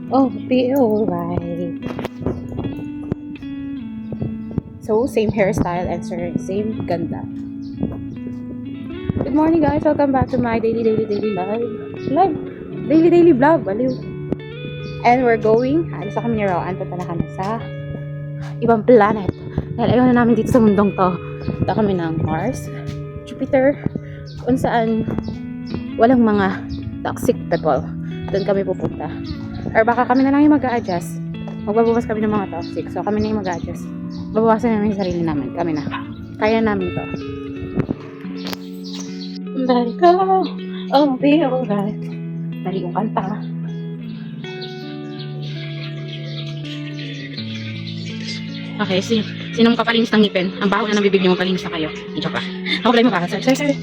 Oh, be alright. So, same hairstyle and same ganda. Good morning guys, welcome back to my daily daily vlog, baliw. And we're going, alis na kami ni Rowan, punta na kami sa ibang planet. Dahil ayaw na namin dito sa mundong to. Punta kami ng Mars, Jupiter, kung saan walang mga toxic people. Doon kami pupunta. Or baka kami na lang yung mag-a-adjust. Magbabawas kami ng mga toxic. So kami na yung mag-a-adjust. Babawasan namin yung sarili namin. Kami na. Kaya namin to. Let it go. Oh, be alright. Dali kong kanta. Okay, sinong papalinis ng ngipin? Ang baho na ng bibig niyo, mapalinis na kayo. Joke pa. Ako pala yung makakasal. Sorry.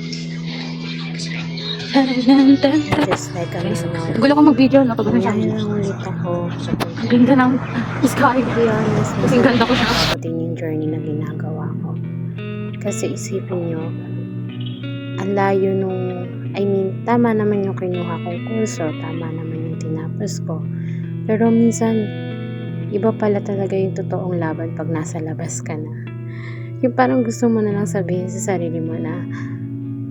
Just like ano na. Gulo ko mag-video, napagod na siya. Yan lang ulit ako. Ang ganda ng sky. To be honest, Kasing ganda ko siya. ako din yung journey na ginagawa ko. Kasi isipin nyo, ang layo nung, tama naman yung kinuha kong kurso, tama naman yung tinapos ko. Pero minsan, iba pala talaga yung totoong laban pag nasa labas ka na. Yung parang gusto mo na lang sabihin sa sarili mo na,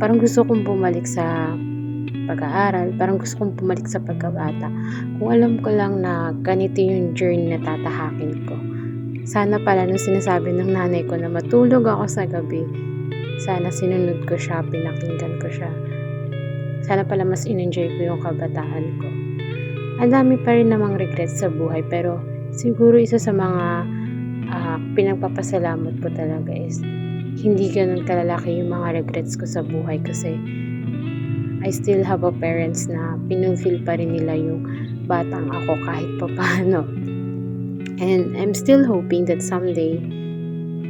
parang gusto kong bumalik sa pag-aaral, parang gusto kong bumalik sa pagkabata. Kung alam ko lang na ganito yung journey na tatahakin ko. Sana pala nung sinasabi ng nanay ko na matulog ako sa gabi, sana sinunod ko siya, pinakinggan ko siya. Sana pala mas in-enjoy ko yung kabataan ko. Ang dami pa rin namang regrets sa buhay, pero siguro isa sa mga pinagpapasalamat ko talaga is hindi ganun kalalaki yung mga regrets ko sa buhay kasi I still have a parents na pinulfill pa rin nila yung batang ako kahit pa paano. And I'm still hoping that someday,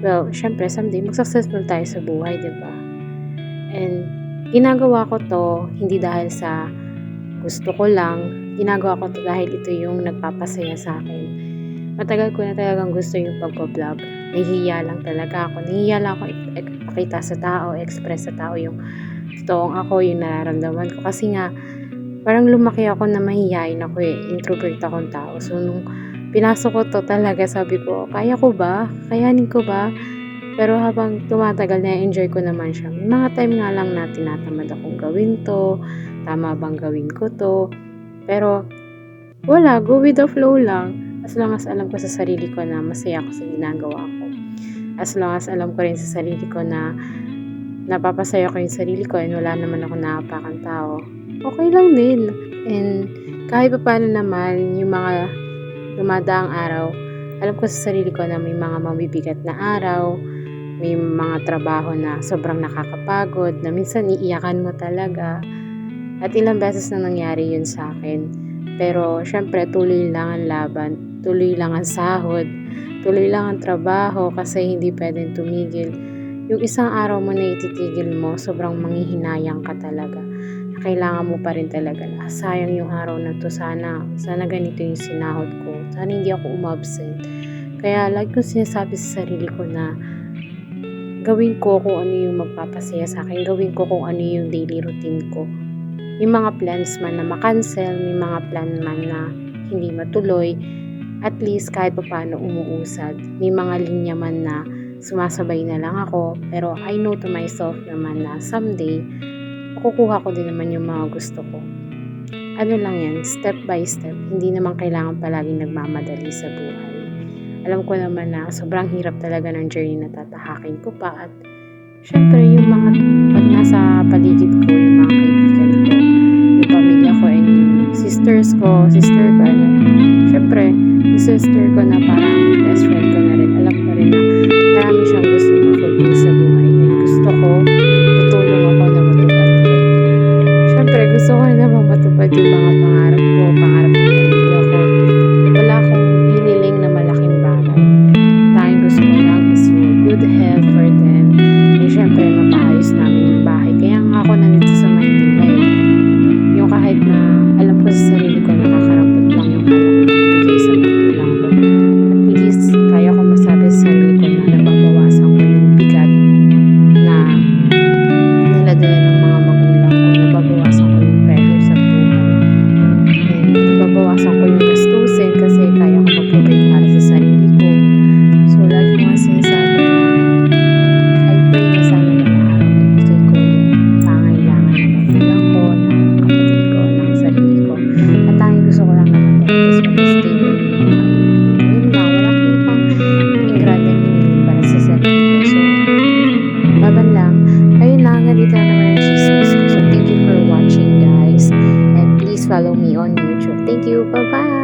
well, syempre someday mag-successful tayo sa buhay, diba? And ginagawa ko to hindi dahil sa gusto ko lang, ginagawa ko to dahil ito yung nagpapasaya sa akin. Matagal ko na talagang gusto yung pagpa-vlog. Nahihiya lang talaga ako. Nahihiya lang ako ipakita sa tao, express sa tao yung totoong ako, yung nararamdaman ko. Kasi nga, parang lumaki ako na mahihiyain ako introvert akong tao. So, nung pinasok ko to talaga, sabi ko, kaya ko ba? Kayanin ko ba? Pero habang tumatagal na enjoy ko naman siya. May mga time nga lang na tinatamad akong gawin to. Tama bang gawin ko to? Pero, wala. Go with the flow lang. As long as alam ko sa sarili ko na masaya ako sa ginagawa ko. As long as alam ko rin sa sarili ko na napapasaya ko yung sarili ko and wala naman ako naapakan tao, okay lang din. And kahit pa paano naman yung mga dumadaang araw, alam ko sa sarili ko na may mga mabibigat na araw, may mga trabaho na sobrang nakakapagod, na minsan iiyakan mo talaga. At ilang beses na nangyari yun sa akin. Pero syempre tuloy lang ang laban, tuloy lang ang sahod, tuloy lang ang trabaho kasi hindi pwedeng tumigil. Yung isang araw mo na ititigil mo, sobrang manghihinayang ka talaga. Kailangan mo pa rin talaga na sayang yung araw na to, sana ganito yung sinahod ko, sana hindi ako umabsent. Kaya like ko sinasabi sa sarili ko na gawin ko kung ano yung magpapasaya sa akin, gawin ko kung ano yung daily routine ko. Yung mga plans man na makancel, may mga plan man na hindi matuloy, at least kahit pa paano umuusad. May mga linya man na sumasabay na lang ako, pero I know to myself naman na someday, makukuha ko din naman yung mga gusto ko. Ano lang yan, step by step, hindi naman kailangan palaging nagmamadali sa buhay. Alam ko naman na sobrang hirap talaga ng journey na tatahakin ko pa, at syempre yung mga pag nasa paligid ko, yung mga kaibigan ko, yung pamilya ko, and yung sister ko, syempre, yung sister ko na parang best friend ko na rin, alam ko rin na marami siyang gusto ma-fulfill sa buhay, and gusto ko, tutulong ako na matupad ko. Syempre, gusto ko na naman matupad yung mga pangarap ko, pangarap ng pamilya ko. Wala akong hiniling na malaking bagay. Tanging gusto ko lang is yung good health for them. And syempre, mapaayos namin yung bahay. Kaya nga ako nandito sa Maynila yung kahit na alam ko sa sarili ko nakakarampot lang yung kaya ko bigay sa magulang ko. At least, kaya ko tapos mag-stable din ako. Yun lang, wala akong pang ingrandeng hiniling para sa sarili ko. So, laban lang. Ayun lang, hanggang dito na naman ang chismis ko. So, thank you for watching, guys. And please follow me on YouTube. Thank you. Bye-bye!